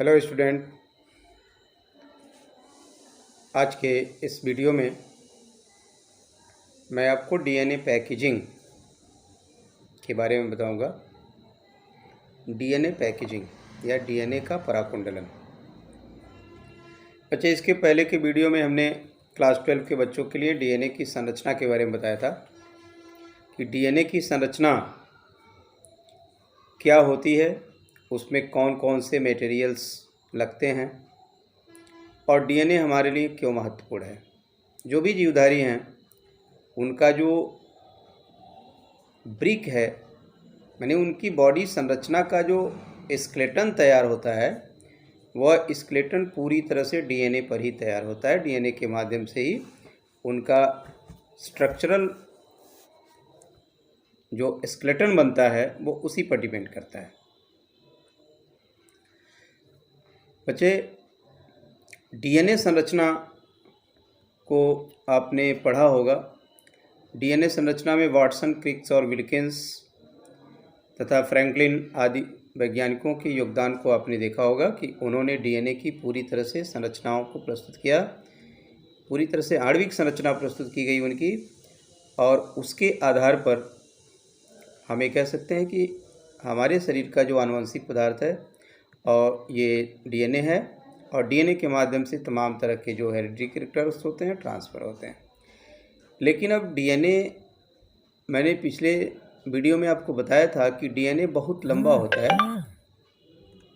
Hello student, आज के इस वीडियो में मैं आपको डीएनए पैकेजिंग के बारे में बताऊंगा। डीएनए पैकेजिंग या डीएनए का पराकुंडलन। अच्छा, इसके पहले के वीडियो में हमने क्लास 12 के बच्चों के लिए डीएनए की संरचना के बारे में बताया था कि डीएनए की संरचना क्या होती है, उसमें कौन कौन से मटेरियल्स लगते हैं और डीएनए हमारे लिए क्यों महत्वपूर्ण है। जो भी जीवधारी हैं उनका जो ब्रिक है, यानी उनकी बॉडी संरचना का जो स्केलेटन तैयार होता है, वह स्केलेटन पूरी तरह से डीएनए पर ही तैयार होता है। डीएनए के माध्यम से ही उनका स्ट्रक्चरल जो स्केलेटन बनता है वो उसी पर डिपेंड करता है। बच्चे, डीएनए संरचना को आपने पढ़ा होगा। डीएनए संरचना में वाटसन, क्रिक्स और विल्किंस तथा फ्रैंकलिन आदि वैज्ञानिकों के योगदान को आपने देखा होगा कि उन्होंने डीएनए की पूरी तरह से संरचनाओं को प्रस्तुत किया, पूरी तरह से आणविक संरचना प्रस्तुत की गई उनकी, और उसके आधार पर हमें कह सकते हैं कि हमारे शरीर का जो आनुवंशिक पदार्थ है और ये डीएनए है, और डीएनए के माध्यम से तमाम तरह के जो हेरिडिटरी कैरेक्टर्स होते हैं ट्रांसफ़र होते हैं। लेकिन अब डीएनए, मैंने पिछले वीडियो में आपको बताया था कि डीएनए बहुत लंबा होता है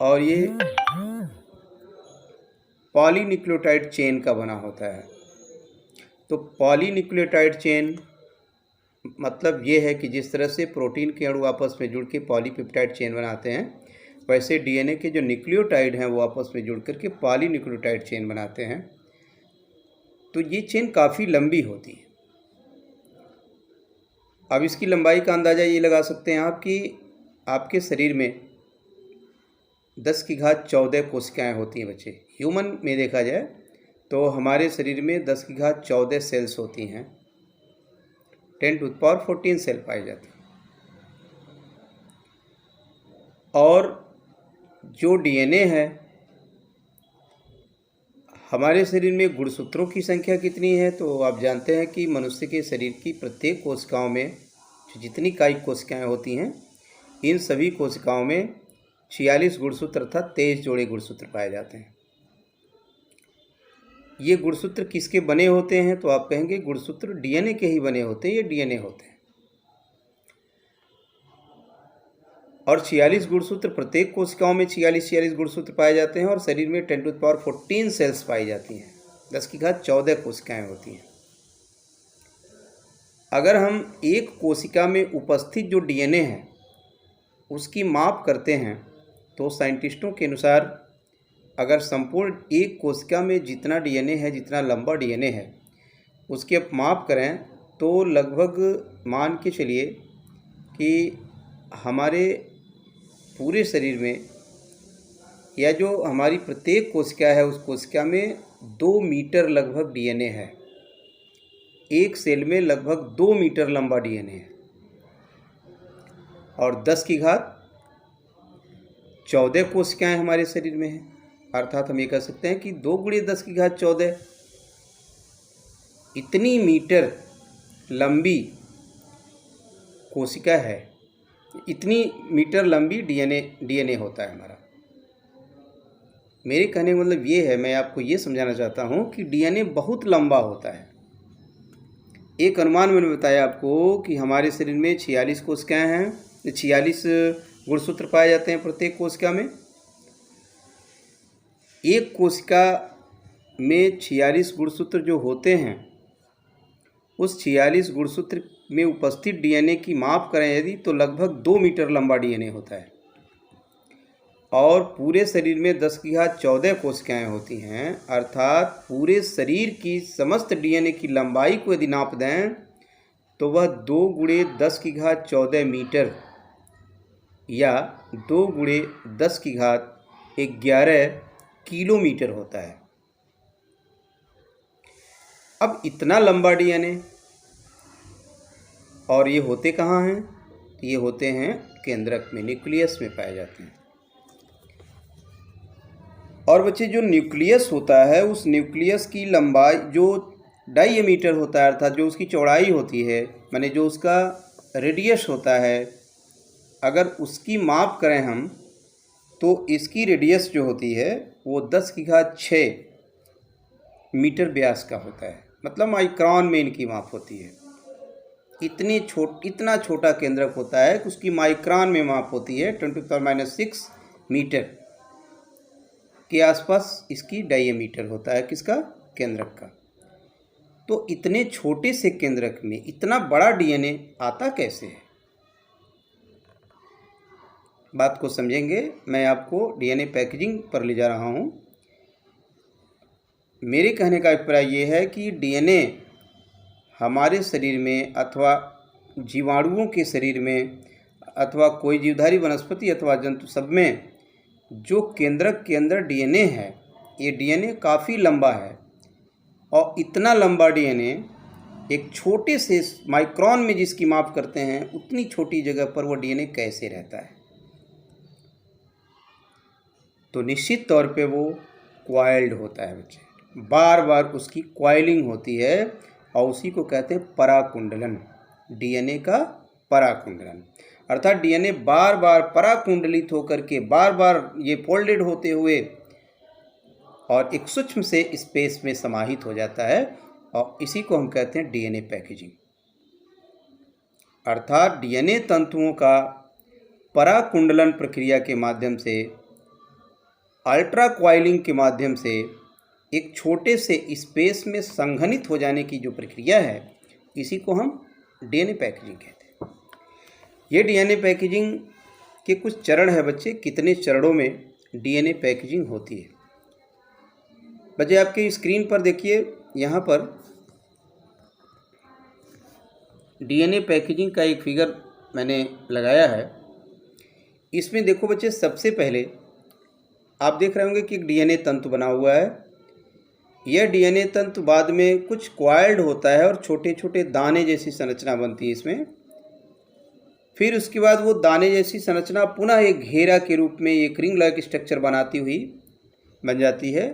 और ये पॉलीन्यूक्लियोटाइड चेन का बना होता है। तो पॉलीन्यूक्लियोटाइड चेन मतलब ये है कि जिस तरह से प्रोटीन के अणु आपस में जुड़ के पॉलीपेप्टाइड चेन बनाते हैं, वैसे डीएनए के जो न्यूक्लियोटाइड हैं वो आपस में जुड़ कर के पॉलीन्यूक्लियोटाइड चेन बनाते हैं। तो ये चेन काफ़ी लंबी होती है। अब इसकी लंबाई का अंदाज़ा ये लगा सकते हैं आप कि आपके शरीर में 10⁻14 कोशिकाएँ होती हैं। बच्चे, ह्यूमन में देखा जाए तो हमारे शरीर में 10⁻14 सेल्स होती हैं। 10⁻14 सेल पाए जाते हैं। और जो डीएनए है, हमारे शरीर में गुणसूत्रों की संख्या कितनी है, तो आप जानते हैं कि मनुष्य के शरीर की प्रत्येक कोशिकाओं में जितनी कायिक कोशिकाएं होती हैं, इन सभी कोशिकाओं में 46 गुणसूत्र अर्थात 23 जोड़े गुणसूत्र पाए जाते हैं। ये गुणसूत्र किसके बने होते हैं, तो आप कहेंगे गुणसूत्र डीएनए के ही बने होते हैं, ये डीएनए होते हैं। और 46 गुणसूत्र, प्रत्येक कोशिकाओं में 46 गुणसूत्र पाए जाते हैं और शरीर में 10⁻14 सेल्स पाई जाती हैं। 10⁻14 कोशिकाएं होती हैं। अगर हम एक कोशिका में उपस्थित जो डीएनए है उसकी माप करते हैं, तो साइंटिस्टों के अनुसार अगर संपूर्ण एक कोशिका में जितना डीएनए है, जितना लंबा डीएनए है, उसकी आप माप करें तो लगभग मान के चलिए कि हमारे पूरे शरीर में, या जो हमारी प्रत्येक कोशिका है उस कोशिका में 2 मीटर लगभग डीएनए है। एक सेल में लगभग 2 मीटर लंबा डीएनए है। और 10⁻14 कोशिकाएं हमारे शरीर में हैं, अर्थात हम ये कह सकते हैं कि 2 × 10⁻14 इतनी मीटर लंबी कोशिका है, इतनी मीटर लंबी डीएनए होता है हमारा। मेरे कहने का मतलब ये है, मैं आपको ये समझाना चाहता हूँ कि डीएनए बहुत लंबा होता है। एक अनुमान मैंने बताया आपको कि हमारे शरीर में 46 कोशिकाएँ हैं, 46 गुणसूत्र पाए जाते हैं प्रत्येक कोशिका में। एक कोशिका में 46 गुणसूत्र जो होते हैं, उस 46 गुणसूत्र में उपस्थित डीएनए की माप करें यदि, तो लगभग 2 मीटर लंबा डीएनए होता है। और पूरे शरीर में 10⁻14 कोशिकाएं होती हैं, अर्थात पूरे शरीर की समस्त डीएनए की लंबाई को यदि नाप दें तो वह 2 × 10⁻14 मीटर या 2 × 10⁻11 किलोमीटर होता है। अब इतना लंबा डीएनए, और ये होते कहाँ हैं? ये होते हैं केंद्रक में, न्यूक्लियस में पाए जाते हैं। और बच्चे जो न्यूक्लियस होता है उस न्यूक्लियस की लंबाई जो डायमीटर होता है अर्थात जो उसकी चौड़ाई होती है माने जो उसका रेडियस होता है, अगर उसकी माप करें हम तो इसकी रेडियस जो होती है वो 10⁶ मीटर व्यास का होता है, मतलब माइक्रोन में इनकी माप होती है। इतना छोटा केंद्रक होता है कि उसकी माइक्रोन में माप होती है। 10⁻⁶ मीटर के आसपास इसकी डायमीटर होता है किसका, केंद्रक का। तो इतने छोटे से केंद्रक में इतना बड़ा डीएनए आता कैसे है, बात को समझेंगे। मैं आपको डीएनए पैकेजिंग पर ले जा रहा हूँ। मेरे कहने का अभिप्राय ये है कि डीएनए हमारे शरीर में अथवा जीवाणुओं के शरीर में अथवा कोई जीवधारी वनस्पति अथवा जंतु सब में जो केंद्रक के अंदर डीएनए है, ये डीएनए काफ़ी लंबा है। और इतना लंबा डीएनए एक छोटे से माइक्रोन में जिसकी माप करते हैं उतनी छोटी जगह पर वो डीएनए कैसे रहता है। तो निश्चित तौर पे वो क्वाइल्ड होता है बच्चे, बार बार उसकी क्वाइलिंग होती है और उसी को कहते हैं पराकुंडलन, डीएनए का पराकुंडलन। अर्थात डीएनए बार बार पराकुंडलित होकर के बार बार ये फोल्डेड होते हुए और एक सूक्ष्म से स्पेस में समाहित हो जाता है और इसी को हम कहते हैं डीएनए पैकेजिंग। अर्थात डीएनए तंतुओं का पराकुंडलन प्रक्रिया के माध्यम से, अल्ट्रा क्वाइलिंग के माध्यम से एक छोटे से स्पेस में संघनित हो जाने की जो प्रक्रिया है, इसी को हम डीएनए पैकेजिंग कहते हैं। ये डीएनए पैकेजिंग के कुछ चरण है बच्चे, कितने चरणों में डीएनए पैकेजिंग होती है। बच्चे आपके स्क्रीन पर देखिए, यहाँ पर डीएनए पैकेजिंग का एक फिगर मैंने लगाया है। इसमें देखो बच्चे, सबसे पहले आप देख रहे होंगे कि एक डीएनए तंतु बना हुआ है। यह डीएनए तंतु बाद में कुछ क्वाइल्ड होता है और छोटे छोटे दाने जैसी संरचना बनती है इसमें। फिर उसके बाद वो दाने जैसी संरचना पुनः एक घेरा के रूप में एक रिंग लाइक स्ट्रक्चर बनाती हुई बन जाती है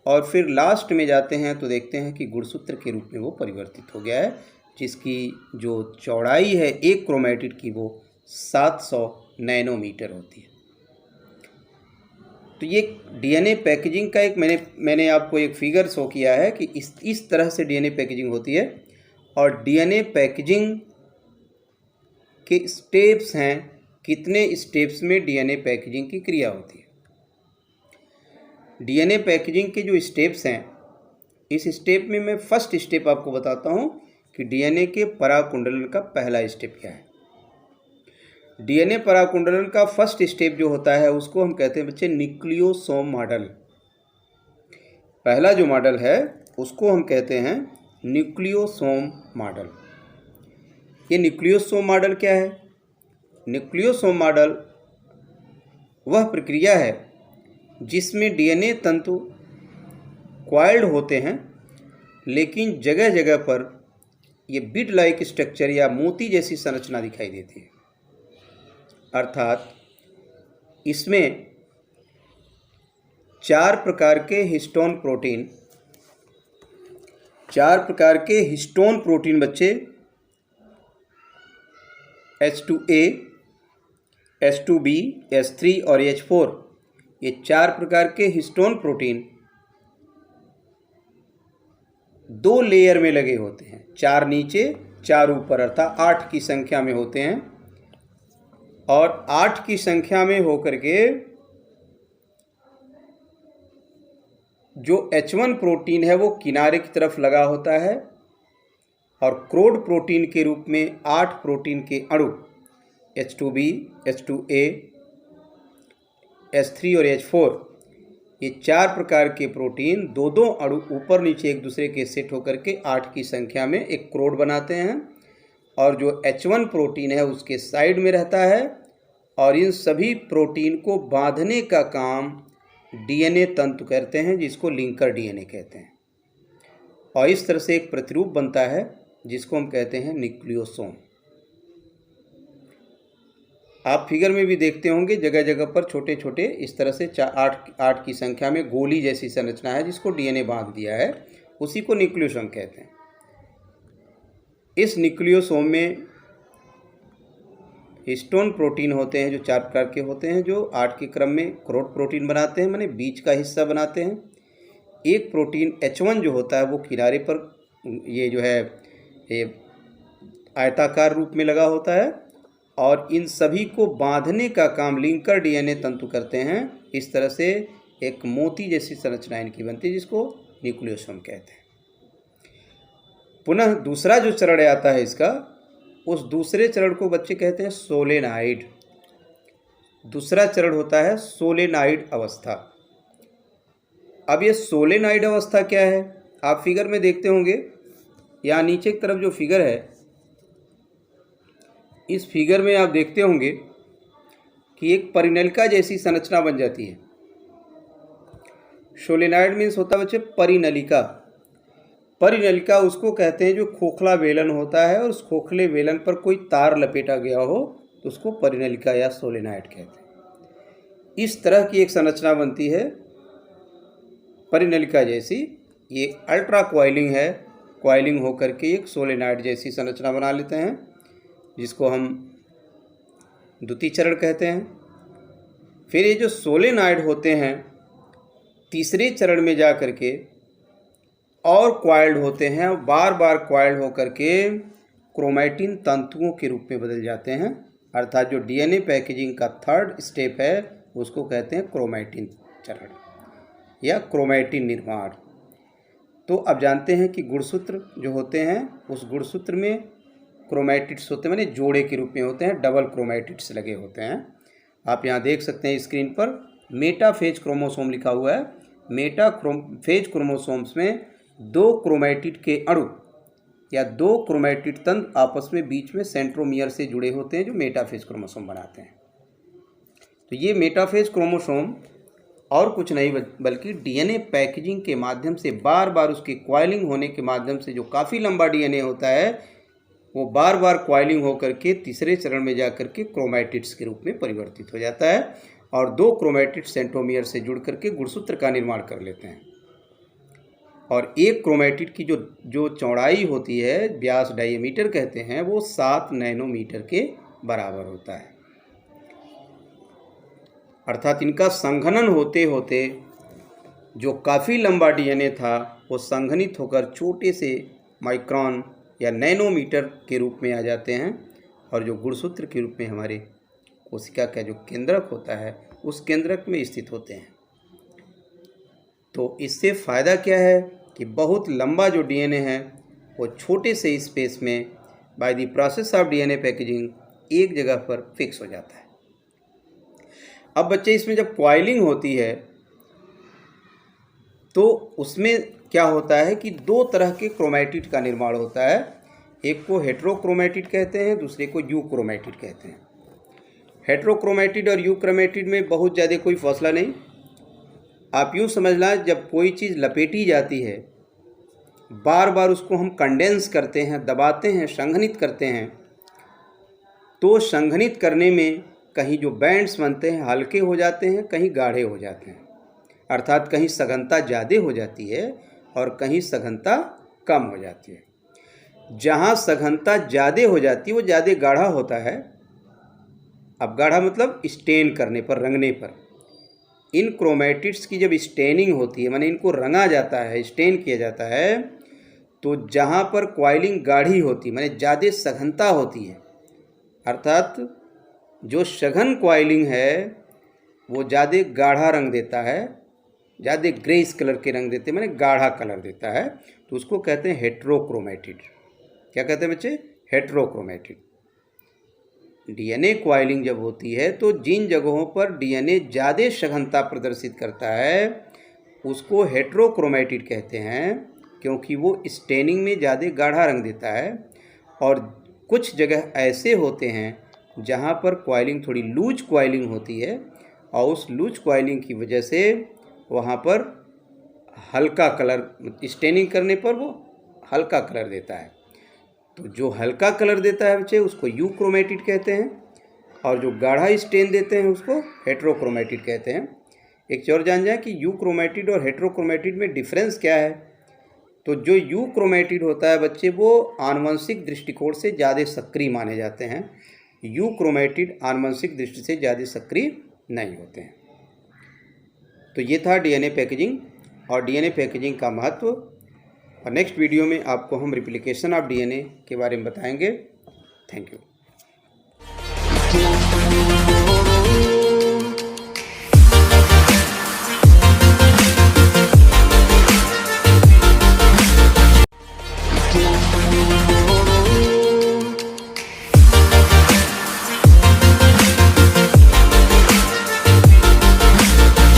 और फिर लास्ट में जाते हैं तो देखते हैं कि गुणसूत्र के रूप में वो परिवर्तित हो गया है, जिसकी जो चौड़ाई है एक क्रोमेटिड की वो 700 नैनोमीटर होती है। तो ये डीएनए पैकेजिंग का एक मैंने आपको एक फिगर शो किया है कि इस तरह से डीएनए पैकेजिंग होती है। और डीएनए पैकेजिंग के स्टेप्स हैं, कितने स्टेप्स में डीएनए पैकेजिंग की क्रिया होती है। डीएनए पैकेजिंग के जो स्टेप्स हैं, इस स्टेप में मैं फर्स्ट स्टेप आपको बताता हूँ कि डीएनए के पराकुंडलन का पहला स्टेप क्या है। डीएनए पराकुंडलन का फर्स्ट स्टेप जो होता है उसको हम कहते हैं बच्चे न्यूक्लियोसोम मॉडल। पहला जो मॉडल है उसको हम कहते हैं न्यूक्लियोसोम मॉडल। ये न्यूक्लियोसोम मॉडल क्या है? न्यूक्लियोसोम मॉडल वह प्रक्रिया है जिसमें डीएनए तंतु क्वाइल्ड होते हैं, लेकिन जगह जगह पर ये बीड लाइक स्ट्रक्चर या मोती जैसी संरचना दिखाई देती है। अर्थात इसमें 4 प्रकार के हिस्टोन प्रोटीन बच्चे H2A, H2B, H3 और H4, ये 4 प्रकार के हिस्टोन प्रोटीन 2 लेयर में लगे होते हैं, 4 नीचे 4 ऊपर, अर्थात 8 की संख्या में होते हैं। और 8 की संख्या में होकर के जो H1 प्रोटीन है वो किनारे की तरफ लगा होता है और क्रोड प्रोटीन के रूप में 8 प्रोटीन के अणु H2B, H2A, H3 और H4, ये 4 प्रकार के प्रोटीन 2-2 अणु ऊपर नीचे एक दूसरे के सेट होकर के 8 की संख्या में एक क्रोड बनाते हैं। और जो H1 प्रोटीन है उसके साइड में रहता है और इन सभी प्रोटीन को बांधने का काम डीएनए तंतु करते हैं, जिसको लिंकर डीएनए कहते हैं। और इस तरह से एक प्रतिरूप बनता है जिसको हम कहते हैं न्यूक्लियोसोम। आप फिगर में भी देखते होंगे जगह जगह पर छोटे छोटे इस तरह से 8 की संख्या में गोली जैसी संरचना है जिसको डीएनए बांध दिया है, उसी को न्यूक्लियोसोम कहते हैं। इस न्यूक्लियोसोम में हिस्टोन प्रोटीन होते हैं जो 4 प्रकार के होते हैं, जो 8 के क्रम में क्रोट प्रोटीन बनाते हैं, माने बीच का हिस्सा बनाते हैं। एक प्रोटीन H1 जो होता है वो किनारे पर ये जो है ये आयताकार रूप में लगा होता है, और इन सभी को बांधने का काम लिंकर डीएनए तंतु करते हैं। इस तरह से एक मोती जैसी संरचना इनकी बनती है जिसको न्यूक्लियोसोम कहते हैं। पुनः दूसरा जो चरण आता है इसका, उस दूसरे चरण को बच्चे कहते हैं सोलेनाइड। दूसरा चरण होता है सोलेनाइड अवस्था। अब ये सोलेनाइड अवस्था क्या है, आप फिगर में देखते होंगे। यहाँ नीचे की तरफ जो फिगर है, इस फिगर में आप देखते होंगे कि एक परिनलिका जैसी संरचना बन जाती है। सोलेनाइड मीन्स होता है बच्चे परिनलिका। परिनलिका उसको कहते हैं जो खोखला वेलन होता है और उस खोखले वेलन पर कोई तार लपेटा गया हो तो उसको परिनलिका या सोलेनाइड कहते हैं। इस तरह की एक संरचना बनती है परिनलिका जैसी। ये अल्ट्रा क्वाइलिंग है, क्वाइलिंग होकर के एक सोलेनाइड जैसी संरचना बना लेते हैं जिसको हम द्वितीय चरण कहते हैं। फिर ये जो सोलेनाइड होते हैं तीसरे चरण में जा कर के और क्वाइल्ड होते हैं, बार बार क्वाइल्ड होकर के क्रोमैटिन तंतुओं के रूप में बदल जाते हैं। अर्थात जो डीएनए पैकेजिंग का थर्ड स्टेप है उसको कहते हैं क्रोमैटिन चरण या क्रोमैटिन निर्माण। तो अब जानते हैं कि गुणसूत्र जो होते हैं उस गुणसूत्र में क्रोमैटिड्स होते हैं, माने जोड़े के रूप में होते हैं, डबल क्रोमैटिड्स लगे होते हैं। आप यहाँ देख सकते हैं स्क्रीन पर मेटाफेज क्रोमोसोम लिखा हुआ है। मेटाफेज क्रोमोसोम्स में 2 क्रोमैटिड के अणु या 2 क्रोमैटिड तंतु आपस में बीच में सेंट्रोमियर से जुड़े होते हैं जो मेटाफेज क्रोमोसोम बनाते हैं। तो ये मेटाफेज क्रोमोसोम और कुछ नहीं बल्कि डीएनए पैकेजिंग के माध्यम से बार बार उसकी क्वाइलिंग होने के माध्यम से जो काफ़ी लंबा डीएनए होता है वो बार बार क्वाइलिंग होकर के तीसरे चरण में जाकर के क्रोमैटिड्स के रूप में परिवर्तित हो जाता है और 2 क्रोमैटिड सेंट्रोमियर से जुड़ करके गुणसूत्र का निर्माण कर लेते हैं। और एक क्रोमैटिड की जो चौड़ाई होती है, व्यास डायमीटर कहते हैं, वो 7 नैनोमीटर के बराबर होता है। अर्थात इनका संघनन होते होते जो काफ़ी लंबा डीएनए था वो संघनित होकर छोटे से माइक्रोन या नैनोमीटर के रूप में आ जाते हैं और जो गुणसूत्र के रूप में हमारे कोशिका का जो केंद्रक होता है उस केंद्रक में स्थित होते हैं। तो इससे फ़ायदा क्या है कि बहुत लंबा जो डीएनए है वो छोटे से स्पेस में by the process of DNA packaging एक जगह पर फिक्स हो जाता है। अब बच्चे इसमें जब क्वाइलिंग होती है तो उसमें क्या होता है कि 2 तरह के क्रोमैटिड का निर्माण होता है। एक को हेट्रोक्रोमैटिड कहते हैं, दूसरे को यूक्रोमैटिड कहते हैं। हेट्रोक्रोमैटिड और यूक्रोमैटिड में बहुत ज़्यादा कोई फासला नहीं। आप यूँ समझना, जब कोई चीज़ लपेटी जाती है बार बार उसको हम कंडेंस करते हैं, दबाते हैं, संघनित करते हैं, तो संघनित करने में कहीं जो बैंड्स बनते हैं हल्के हो जाते हैं, कहीं गाढ़े हो जाते हैं। अर्थात कहीं सघनता ज़्यादा हो जाती है और कहीं सघनता कम हो जाती है। जहाँ सघनता ज़्यादा हो जाती है वो ज़्यादा गाढ़ा होता है। अब गाढ़ा मतलब स्टेन करने पर, रंगने पर। इन क्रोमैटिड्स की जब स्टेनिंग होती है, माने इनको रंगा जाता है, स्टेन किया जाता है, तो जहाँ पर क्वाइलिंग गाढ़ी होती है, माने ज़्यादा सघनता होती है, अर्थात जो सघन क्वाइलिंग है वो ज़्यादा गाढ़ा रंग देता है, ज़्यादा ग्रेस कलर के रंग देते हैं, माने गाढ़ा कलर देता है, तो उसको कहते हैं हेट्रोक्रोमैटिड। क्या कहते हैं बच्चे? हेट्रोक्रोमैटिड। डीएनए क्वाइलिंग जब होती है तो जिन जगहों पर डीएनए ज़्यादा सघनता प्रदर्शित करता है उसको हेट्रोक्रोमैटिड कहते हैं, क्योंकि वो स्टेनिंग में ज़्यादा गाढ़ा रंग देता है। और कुछ जगह ऐसे होते हैं जहाँ पर क्वाइलिंग थोड़ी लूज क्वाइलिंग होती है और उस लूज क्वाइलिंग की वजह से वहाँ पर हल्का कलर, स्टेनिंग करने पर वो हल्का कलर देता है। तो जो हल्का कलर देता है बच्चे उसको यूक्रोमैटिड कहते हैं और जो गाढ़ा स्टेन देते हैं उसको हेट्रोक्रोमेटिड कहते हैं। एक चीज़ और जान जाए कि यूक्रोमेटिड और हेट्रोक्रोमेटिड में डिफरेंस क्या है। तो जो यूक्रोमेटिड होता है बच्चे, वो आनुवंशिक दृष्टिकोण से ज़्यादा सक्रिय माने जाते हैं। यूक्रोमेटिड आनुवंशिक दृष्टि से ज़्यादा सक्रिय नहीं होते हैं। तो ये था डीएनए पैकेजिंग और डीएनए पैकेजिंग का महत्व। और नेक्स्ट वीडियो में आपको हम रिप्लिकेशन ऑफ डीएनए के बारे में बताएंगे। Thank you.